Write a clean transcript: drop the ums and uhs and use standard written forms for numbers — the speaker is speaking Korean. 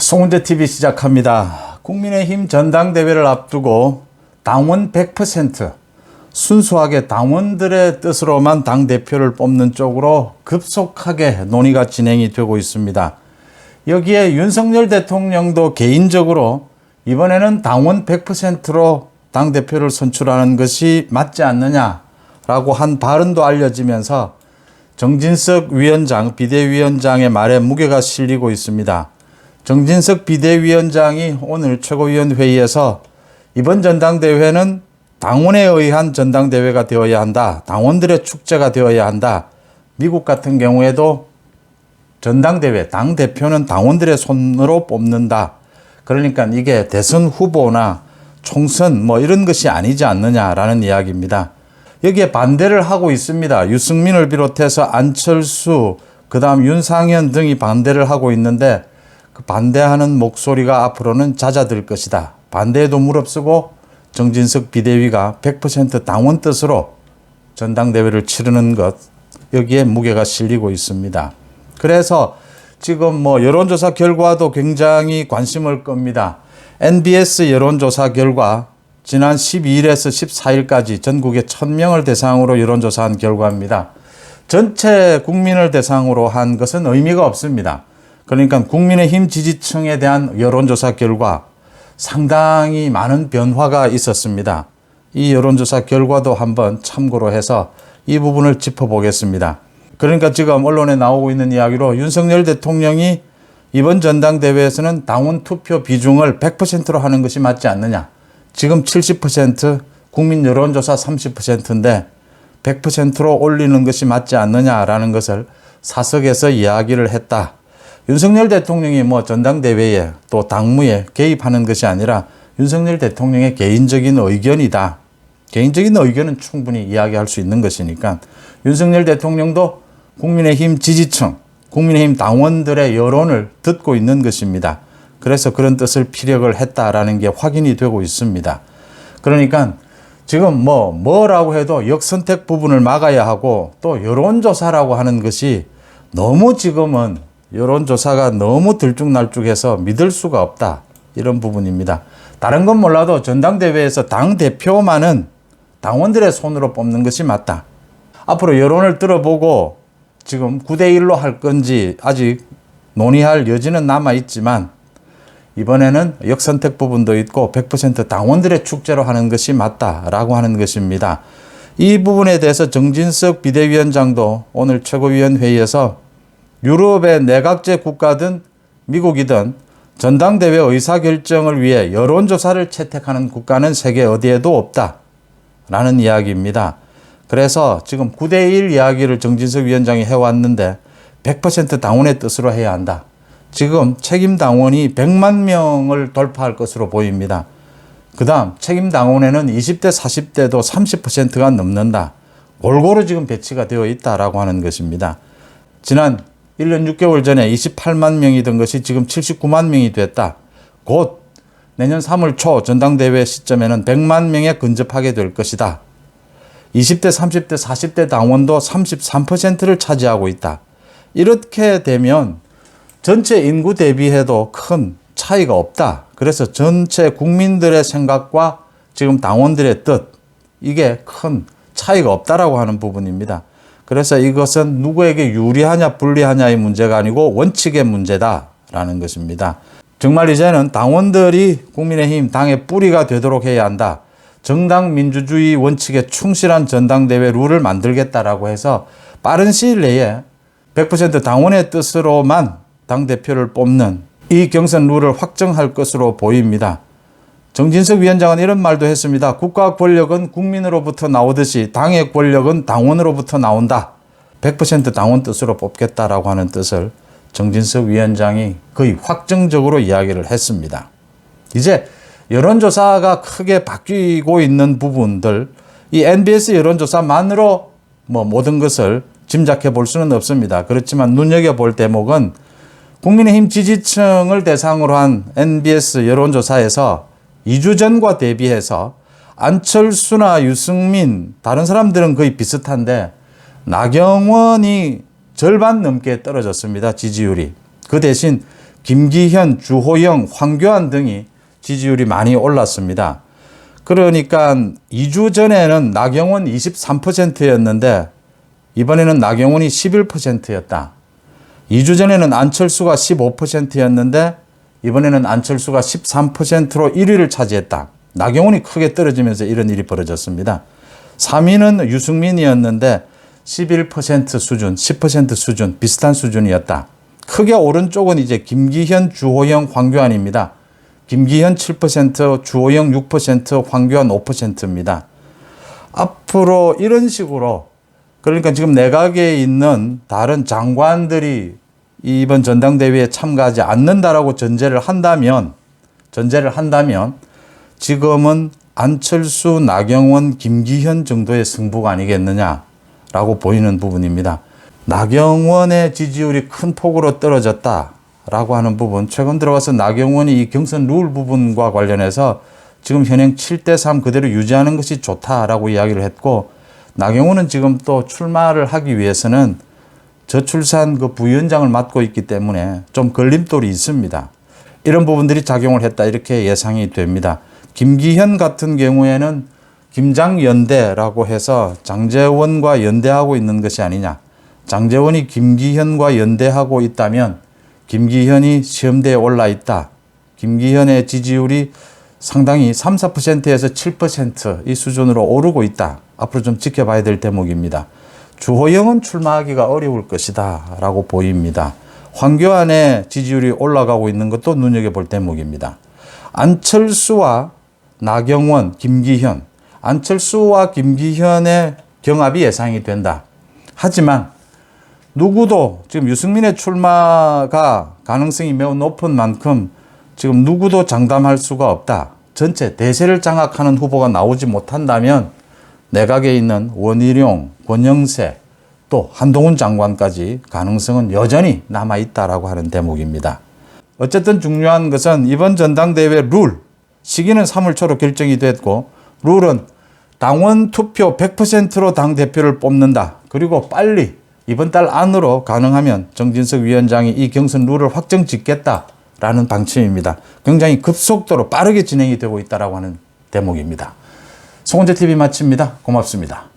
송은재TV 시작합니다. 국민의힘 전당대회를 앞두고 당원 100% 순수하게 당원들의 뜻으로만 당대표를 뽑는 쪽으로 급속하게 논의가 진행이 되고 있습니다. 여기에 윤석열 대통령도 개인적으로 이번에는 당원 100%로 당대표를 선출하는 것이 맞지 않느냐라고 한 발언도 알려지면서 정진석 위원장, 비대위원장의 말에 무게가 실리고 있습니다. 정진석 비대위원장이 오늘 최고위원회의에서 이번 전당대회는 당원에 의한 전당대회가 되어야 한다. 당원들의 축제가 되어야 한다. 미국 같은 경우에도 전당대회, 당대표는 당원들의 손으로 뽑는다. 그러니까 이게 대선 후보나 총선 뭐 이런 것이 아니지 않느냐라는 이야기입니다. 여기에 반대를 하고 있습니다. 유승민을 비롯해서 안철수, 그다음 윤상현 등이 반대를 하고 있는데 그 반대하는 목소리가 앞으로는 잦아들 것이다. 반대에도 무릅쓰고 정진석 비대위가 100% 당원 뜻으로 전당대회를 치르는 것, 여기에 무게가 실리고 있습니다. 그래서 지금 뭐 여론조사 결과도 굉장히 관심을 끕니다. NBS 여론조사 결과 지난 12일에서 14일까지 전국에 1000명을 대상으로 여론조사한 결과입니다. 전체 국민을 대상으로 한 것은 의미가 없습니다. 그러니까 국민의힘 지지층에 대한 여론조사 결과 상당히 많은 변화가 있었습니다. 이 여론조사 결과도 한번 참고로 해서 이 부분을 짚어보겠습니다. 그러니까 지금 언론에 나오고 있는 이야기로 윤석열 대통령이 이번 전당대회에서는 당원 투표 비중을 100%로 하는 것이 맞지 않느냐. 지금 70%, 국민 여론조사 30%인데 100%로 올리는 것이 맞지 않느냐라는 것을 사석에서 이야기를 했다. 윤석열 대통령이 뭐 전당대회에 또 당무에 개입하는 것이 아니라 윤석열 대통령의 개인적인 의견이다. 개인적인 의견은 충분히 이야기할 수 있는 것이니까 윤석열 대통령도 국민의힘 지지층, 국민의힘 당원들의 여론을 듣고 있는 것입니다. 그래서 그런 뜻을 피력을 했다라는 게 확인이 되고 있습니다. 그러니까 지금 뭐라고 해도 역선택 부분을 막아야 하고 또 여론조사라고 하는 것이 너무 지금은 여론조사가 너무 들쭉날쭉해서 믿을 수가 없다. 이런 부분입니다. 다른 건 몰라도 전당대회에서 당대표만은 당원들의 손으로 뽑는 것이 맞다. 앞으로 여론을 들어보고 지금 9대1로 할 건지 아직 논의할 여지는 남아있지만 이번에는 역선택 부분도 있고 100% 당원들의 축제로 하는 것이 맞다라고 하는 것입니다. 이 부분에 대해서 정진석 비대위원장도 오늘 최고위원회의에서 유럽의 내각제 국가든 미국이든 전당대회 의사결정을 위해 여론조사를 채택하는 국가는 세계 어디에도 없다라는 이야기입니다. 그래서 지금 9대1 이야기를 정진석 위원장이 해왔는데 100% 당원의 뜻으로 해야 한다. 지금 책임당원이 100만 명을 돌파할 것으로 보입니다. 그 다음 책임당원에는 20대, 40대도 30%가 넘는다. 골고루 지금 배치가 되어 있다라고 하는 것입니다. 지난 1년 6개월 전에 28만 명이던 것이 지금 79만 명이 됐다. 곧 내년 3월 초 전당대회 시점에는 100만 명에 근접하게 될 것이다. 20대, 30대, 40대 당원도 33%를 차지하고 있다. 이렇게 되면 전체 인구 대비해도 큰 차이가 없다. 그래서 전체 국민들의 생각과 지금 당원들의 뜻, 이게 큰 차이가 없다라고 하는 부분입니다. 그래서 이것은 누구에게 유리하냐 불리하냐의 문제가 아니고 원칙의 문제다라는 것입니다. 정말 이제는 당원들이 국민의힘 당의 뿌리가 되도록 해야 한다. 정당 민주주의 원칙에 충실한 전당대회 룰을 만들겠다라고 해서 빠른 시일 내에 100% 당원의 뜻으로만 당대표를 뽑는 이 경선 룰을 확정할 것으로 보입니다. 정진석 위원장은 이런 말도 했습니다. 국가 권력은 국민으로부터 나오듯이 당의 권력은 당원으로부터 나온다. 100% 당원 뜻으로 뽑겠다라고 하는 뜻을 정진석 위원장이 거의 확정적으로 이야기를 했습니다. 이제 여론조사가 크게 바뀌고 있는 부분들, 이 NBS 여론조사만으로 모든 것을 짐작해 볼 수는 없습니다. 그렇지만 눈여겨볼 대목은 국민의힘 지지층을 대상으로 한 NBS 여론조사에서 2주 전과 대비해서 안철수나 유승민, 다른 사람들은 거의 비슷한데 나경원이 절반 넘게 떨어졌습니다. 지지율이. 그 대신 김기현, 주호영, 황교안 등이 지지율이 많이 올랐습니다. 그러니까 2주 전에는 나경원 23%였는데 이번에는 나경원이 11%였다. 2주 전에는 안철수가 15%였는데 이번에는 안철수가 13%로 1위를 차지했다. 나경원이 크게 떨어지면서 이런 일이 벌어졌습니다. 3위는 유승민이었는데 11% 수준, 10% 수준, 비슷한 수준이었다. 크게 오른쪽은 이제 김기현, 주호영, 황교안입니다. 김기현 7%, 주호영 6%, 황교안 5%입니다. 앞으로 이런 식으로 그러니까 지금 내각에 있는 다른 장관들이 이번 전당대회에 참가하지 않는다라고 전제를 한다면 지금은 안철수, 나경원, 김기현 정도의 승부가 아니겠느냐라고 보이는 부분입니다. 나경원의 지지율이 큰 폭으로 떨어졌다라고 하는 부분, 최근 들어와서 나경원이 이 경선 룰 부분과 관련해서 지금 현행 7대3 그대로 유지하는 것이 좋다라고 이야기를 했고, 나경원은 지금 또 출마를 하기 위해서는 저출산 그 부위원장을 맡고 있기 때문에 좀 걸림돌이 있습니다. 이런 부분들이 작용을 했다 이렇게 예상이 됩니다. 김기현 같은 경우에는 김장연대라고 해서 장제원과 연대하고 있는 것이 아니냐. 장제원이 김기현과 연대하고 있다면 김기현이 시험대에 올라 있다. 김기현의 지지율이 상당히 3, 4%에서 7% 이 수준으로 오르고 있다. 앞으로 좀 지켜봐야 될 대목입니다. 주호영은 출마하기가 어려울 것이다 라고 보입니다. 황교안의 지지율이 올라가고 있는 것도 눈여겨볼 대목입니다. 안철수와 나경원, 김기현, 안철수와 김기현의 경합이 예상이 된다. 하지만 누구도 지금 유승민의 출마가 가능성이 매우 높은 만큼 지금 누구도 장담할 수가 없다. 전체 대세를 장악하는 후보가 나오지 못한다면 내각에 있는 원희룡, 권영세, 또 한동훈 장관까지 가능성은 여전히 남아있다라고 하는 대목입니다. 어쨌든 중요한 것은 이번 전당대회 룰, 시기는 3월 초로 결정이 됐고 룰은 당원 투표 100%로 당대표를 뽑는다. 그리고 빨리 이번 달 안으로 가능하면 정진석 위원장이 이 경선 룰을 확정 짓겠다라는 방침입니다. 굉장히 급속도로 빠르게 진행이 되고 있다라고 하는 대목입니다. 송원재 TV 마칩니다. 고맙습니다.